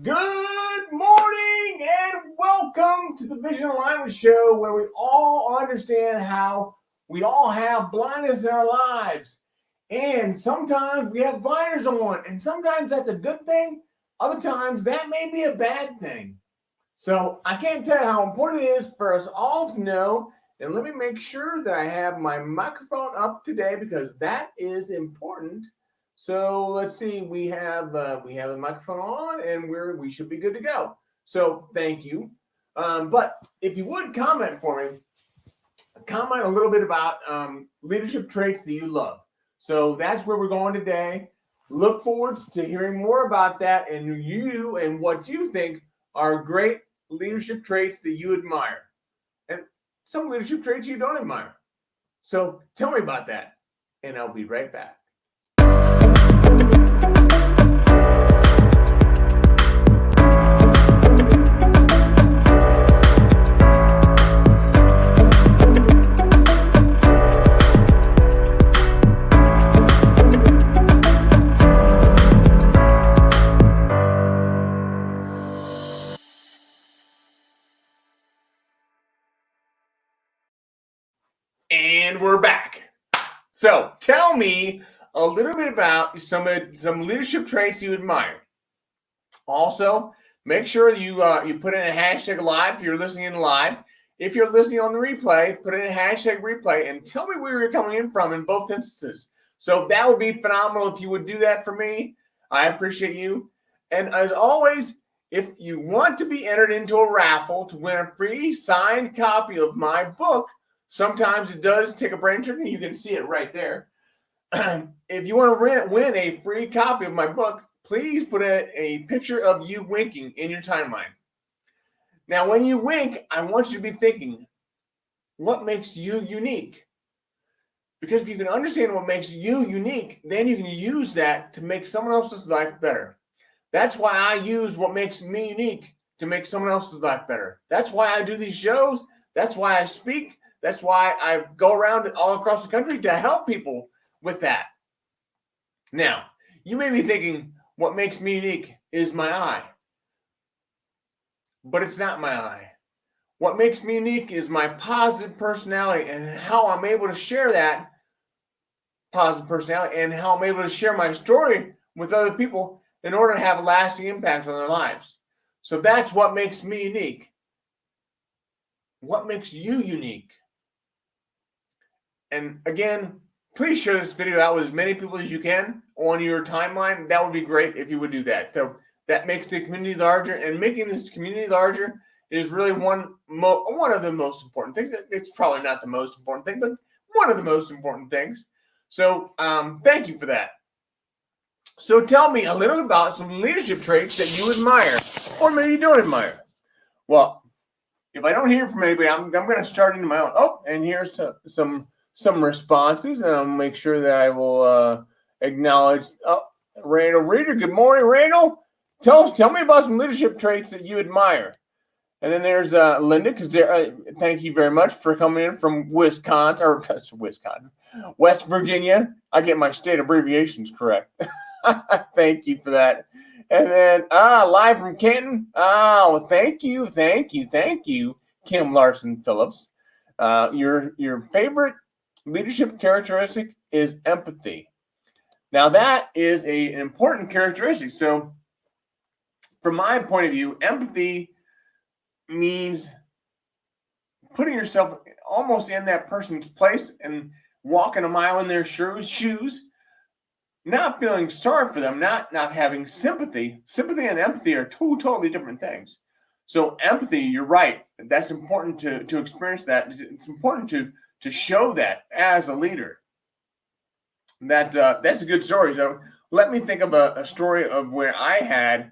Good morning and welcome to the Vision Alignment Show, where we all understand how we all have blindness in our lives. And sometimes we have blinders on, and sometimes that's a good thing. Other times that may be a bad thing. So I can't tell you how important it is for us all to know. And let me make sure that I have my microphone up today because that is important. So let's see, we have the microphone on, and we should be good to go. So thank you. But if you would comment for me, comment a little bit about leadership traits that you love. So that's where we're going today. Look forward to hearing more about that and what you think are great leadership traits that you admire, and some leadership traits you don't admire. So tell me about that, and I'll be right back. And we're back. So tell me a little bit about some leadership traits you admire. Also, make sure you put in a hashtag live if you're listening in live. If you're listening on the replay, put in a hashtag replay and tell me where you're coming in from in both instances. So that would be phenomenal if you would do that for me. I appreciate you. And as always, if you want to be entered into a raffle to win a free signed copy of my book, sometimes it does take a brain trick, and you can see it right there. If you want to win a free copy of my book, please put a picture of you winking in your timeline. Now, when you wink, I want you to be thinking, what makes you unique? Because if you can understand what makes you unique, then you can use that to make someone else's life better. That's why I use what makes me unique to make someone else's life better. That's why I do these shows. That's why I speak. That's why I go around all across the country to help people with that. Now, you may be thinking, what makes me unique is my eye. But it's not my eye. What makes me unique is my positive personality and how I'm able to share that positive personality and how I'm able to share my story with other people in order to have a lasting impact on their lives. So that's what makes me unique. What makes you unique? And again, please share this video out with as many people as you can on your timeline. That would be great if you would do that. So that makes the community larger, and making this community larger is really one of the most important things. It's probably not the most important thing, but one of the most important things. So thank you for that. So tell me a little about some leadership traits that you admire, or maybe you don't admire. Well, if I don't hear from anybody, I'm going to start into my own. Oh, and here's some responses, and I'll make sure that I will acknowledge. Oh, Randall Reader, good morning, Randall. Tell me about some leadership traits that you admire. And then there's Linda, because thank you very much for coming in from West Virginia. I get my state abbreviations correct. Thank you for that. And then live from Canton. Oh, thank you, Kim Larson Phillips. Your favorite leadership characteristic is empathy. Now that is an important characteristic. So from my point of view, empathy means putting yourself almost in that person's place and walking a mile in their shoes, not feeling sorry for them, not having sympathy. Sympathy and empathy are two totally different things. So empathy, you're right. That's important to experience that. It's important to show that as a leader. That's a good story. So let me think of a story of where I had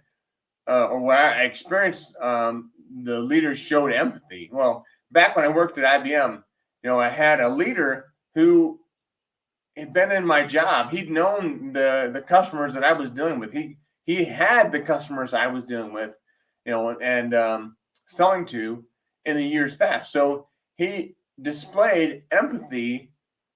or where I experienced the leaders showed empathy. Well, back when I worked at IBM, I had a leader who had been in my job. He'd known the customers that I was dealing with. He had the customers I was dealing with, and selling to in the years past. So he displayed empathy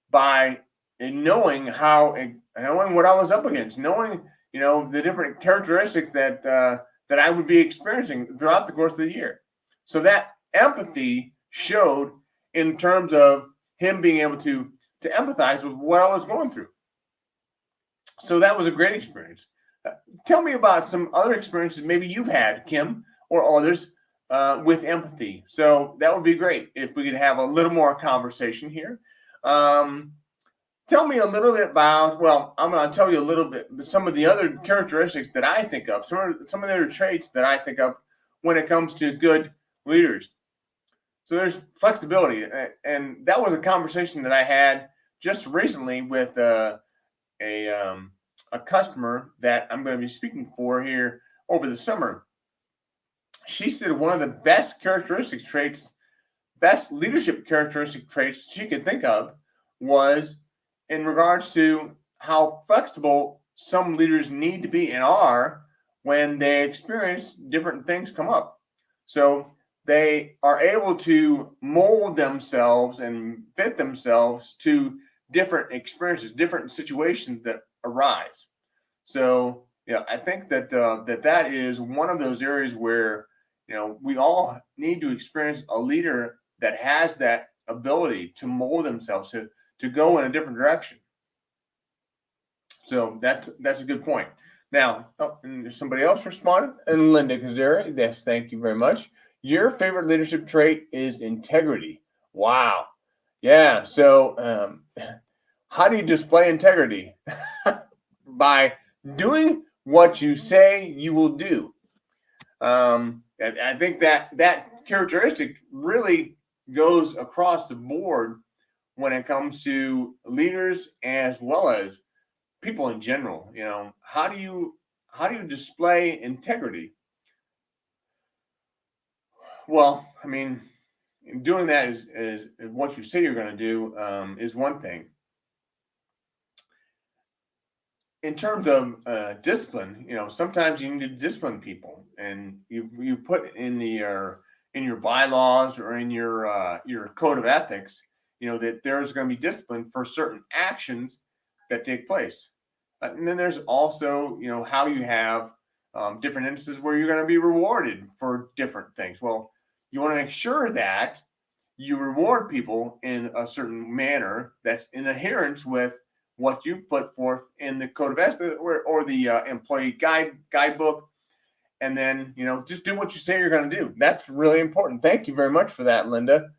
by knowing what I was up against, knowing the different characteristics that that I would be experiencing throughout the course of the year. So that empathy showed in terms of him being able to empathize with what I was going through. So that was a great experience. Tell me about some other experiences maybe you've had, Kim, or others with empathy. So that would be great if we could have a little more conversation here. Tell me a little bit about, well, I'm going to tell you a little bit, some of the other characteristics that I think of, some of the other traits that I think of when it comes to good leaders. So there's flexibility. And that was a conversation that I had just recently with a customer that I'm going to be speaking for here over the summer. She said one of the best leadership characteristic traits she could think of was in regards to how flexible some leaders need to be and are when they experience different things come up. So they are able to mold themselves and fit themselves to different experiences, different situations that arise. So, I think that that is one of those areas where, we all need to experience a leader that has that ability to mold themselves to go in a different direction. So that's a good point. Now, and somebody else responded, and Linda Kazari, yes, thank you very much. Your favorite leadership trait is integrity. Wow. Yeah. So, how do you display integrity? By doing what you say you will do. I think that characteristic really goes across the board when it comes to leaders as well as people in general. How do you display integrity? Well, I mean, doing that is what you say you're going to do is one thing. In terms of discipline, sometimes you need to discipline people, and you put in your bylaws or in your code of ethics, that there's going to be discipline for certain actions that take place. And then there's also, how you have different instances where you're going to be rewarded for different things. Well, you want to make sure that you reward people in a certain manner that's in adherence with what you put forth in the code of ethics or the employee guidebook. And then, just do what you say you're going to do. That's really important. Thank you very much for that, Linda.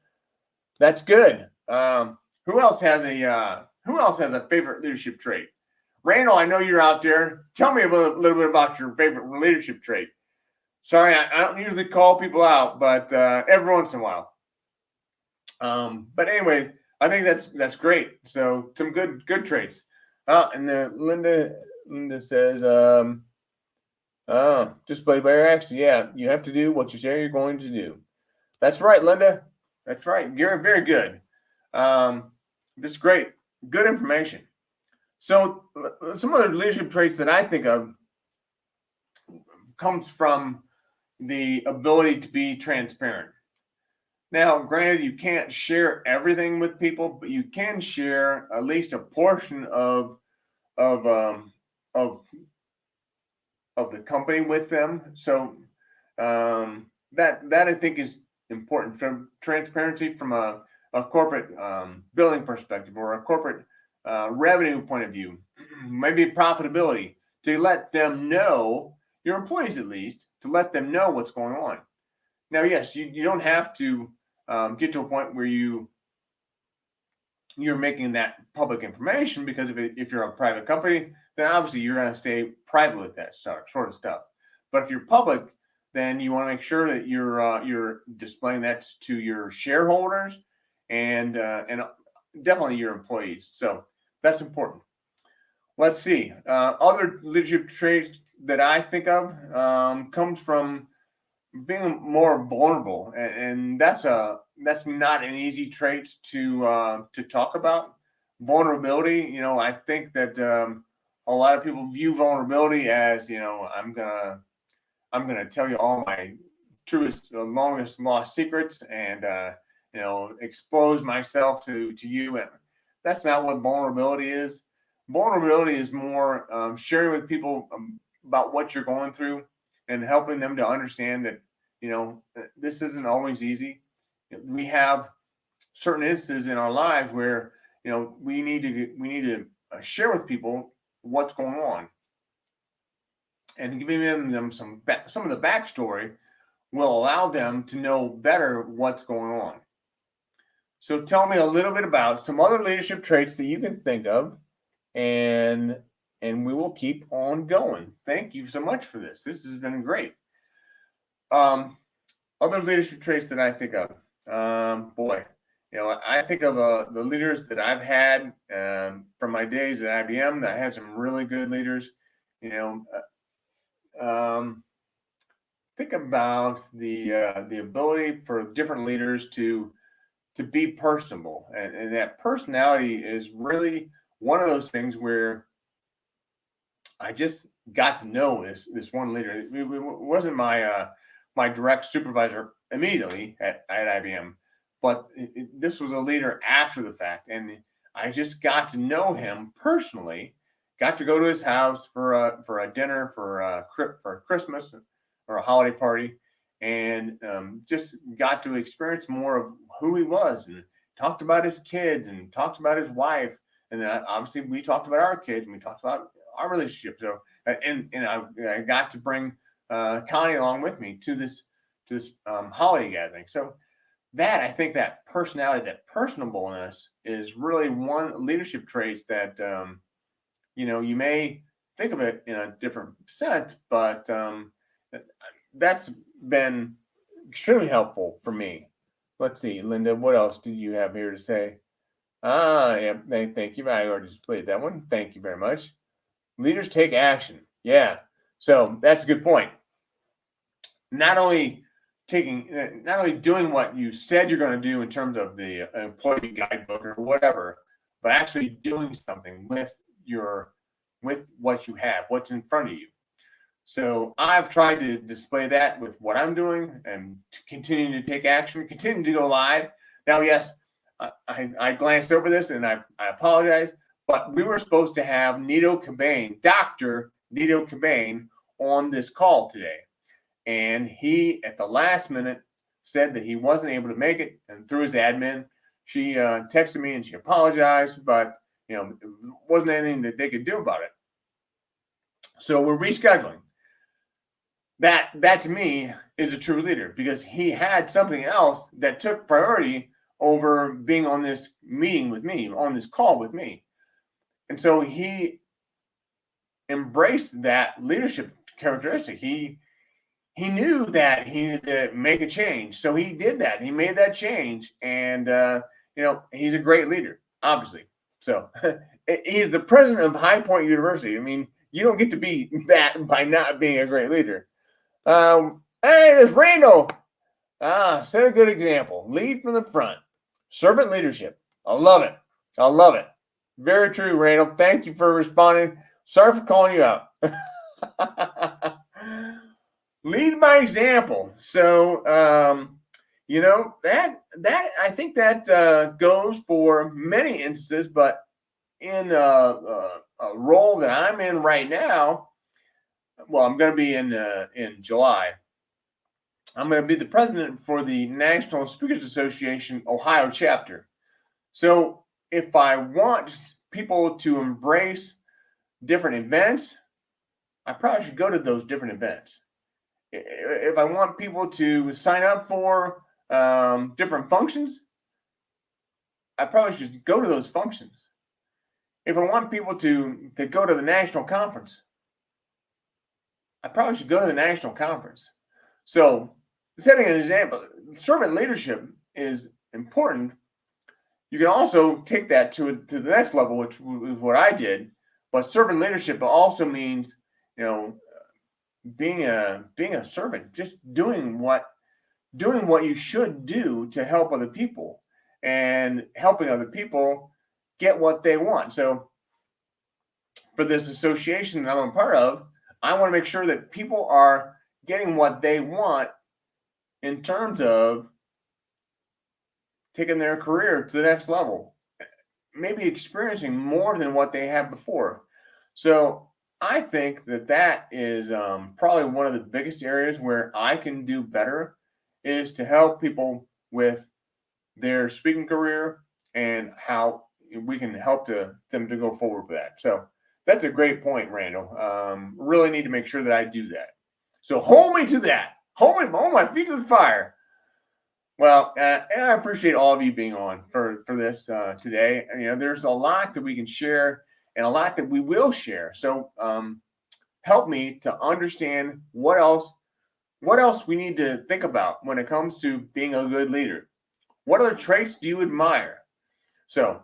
That's good. Who else has a favorite leadership trait? Randall, I know you're out there. Tell me a little bit about your favorite leadership trait. Sorry, I don't usually call people out, but every once in a while. But anyway, I think that's great. So some good traits. And then Linda says, displayed by your actions. Yeah, you have to do what you say you're going to do. That's right, Linda. That's right. You're very good. This is great. Good information. So some other leadership traits that I think of comes from the ability to be transparent. Now, granted, you can't share everything with people, but you can share at least a portion of the company with them. So that I think is important from transparency from a corporate billing perspective or a corporate revenue point of view, maybe profitability, to let them know, your employees at least, to let them know what's going on. Now, yes, you don't have to get to a point where you're making that public information, because if you're a private company, then obviously you're going to stay private with that sort of stuff. But if you're public, then you want to make sure that you're displaying that to your shareholders and definitely your employees. So that's important. Let's see. Other leadership traits that I think of comes from being more vulnerable, and that's not an easy trait to talk about. Vulnerability, I think that a lot of people view vulnerability as, I'm gonna tell you all my truest, longest lost secrets, and expose myself to you, and that's not what vulnerability is. Vulnerability is more sharing with people about what you're going through, and helping them to understand that, this isn't always easy. We have certain instances in our lives where, we need to share with people what's going on, and giving them some of the backstory will allow them to know better what's going on. So tell me a little bit about some other leadership traits that you can think of, and we will keep on going. Thank you so much for this. This has been great. Other leadership traits that I think of, boy, I think of the leaders that I've had from my days at IBM. I had some really good leaders. Think about the ability for different leaders to be personable, and that personality is really one of those things where I just got to know this one leader. It wasn't my direct supervisor immediately at IBM, but this was a leader after the fact, and I just got to know him personally. Got to go to his house for a dinner for Christmas or a holiday party, and just got to experience more of who he was, and talked about his kids and talked about his wife, and then obviously we talked about our kids and we talked about our relationship. So and I got to bring Connie along with me to this holiday gathering. So that, I think, that personality, that personableness is really one leadership trait that you may think of it in a different sense, but that's been extremely helpful for me. Let's see, Linda, what else did you have here to say? Yeah, thank you. I already displayed that one. Thank you very much. Leaders take action. Yeah. So that's a good point. Not only doing what you said you're going to do in terms of the employee guidebook or whatever, but actually doing something with what you have, what's in front of you. So I've tried to display that with what I'm doing and continuing to take action, continuing to go live. Now, yes, I glanced over this and I apologize, but we were supposed to have Dr. Nito Cabane on this call today. And he, at the last minute, said that he wasn't able to make it. And through his admin, she texted me and she apologized, but it wasn't anything that they could do about it. So we're rescheduling. That to me is a true leader, because he had something else that took priority over being on this meeting with me, on this call with me. And so he embraced that leadership characteristic. He knew that he needed to make a change. So he did that. He made that change. And, he's a great leader, obviously. So he's the president of High Point University. I mean, you don't get to be that by not being a great leader. Hey, there's Randall. Set a good example. Lead from the front. Servant leadership. I love it. I love it. Very true, Randall. Thank you for responding. Sorry for calling you out. Lead by example. So, that I think that goes for many instances, but in a role that I'm in right now, well, I'm going to be in July. I'm going to be the president for the National Speakers Association Ohio chapter. So if I want people to embrace different events, I probably should go to those different events. If I want people to sign up for different functions, I probably should go to those functions. If I want people to go to the national conference, I probably should go to the national conference. So, setting an example, servant leadership is important. You can also take that to the next level, which is what I did. But servant leadership also means, being a servant, just doing what you should do to help other people and helping other people get what they want. So for this association that I'm a part of, I want to make sure that people are getting what they want in terms of taking their career to the next level, maybe experiencing more than what they had before. So I think that is probably one of the biggest areas where I can do better is to help people with their speaking career and how we can help them to go forward with that. So that's a great point, Randall. Really need to make sure that I do that. So hold me to that. Hold my feet to the fire. Well, and I appreciate all of you being on for this today. There's a lot that we can share and a lot that we will share. So help me to understand what else we need to think about when it comes to being a good leader. What other traits do you admire? So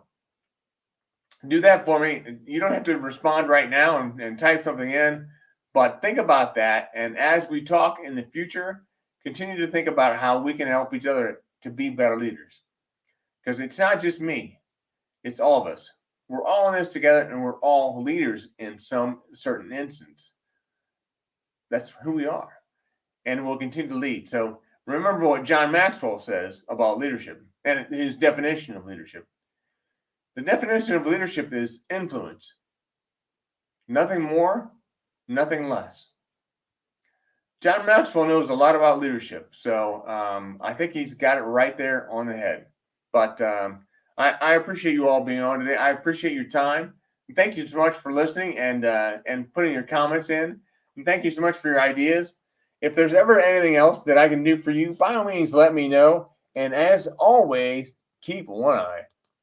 do that for me. You don't have to respond right now and type something in, but think about that. And as we talk in the future, continue to think about how we can help each other to be better leaders. Because it's not just me, it's all of us. We're all in this together and we're all leaders in some certain instance. That's who we are. And we'll continue to lead. So remember what John Maxwell says about leadership and his definition of leadership. The definition of leadership is influence. Nothing more, nothing less. John Maxwell knows a lot about leadership, so I think he's got it right there on the head. But I appreciate you all being on today. I appreciate your time. Thank you so much for listening and putting your comments in. And thank you so much for your ideas. If there's ever anything else that I can do for you, by all means, let me know. And as always, keep one eye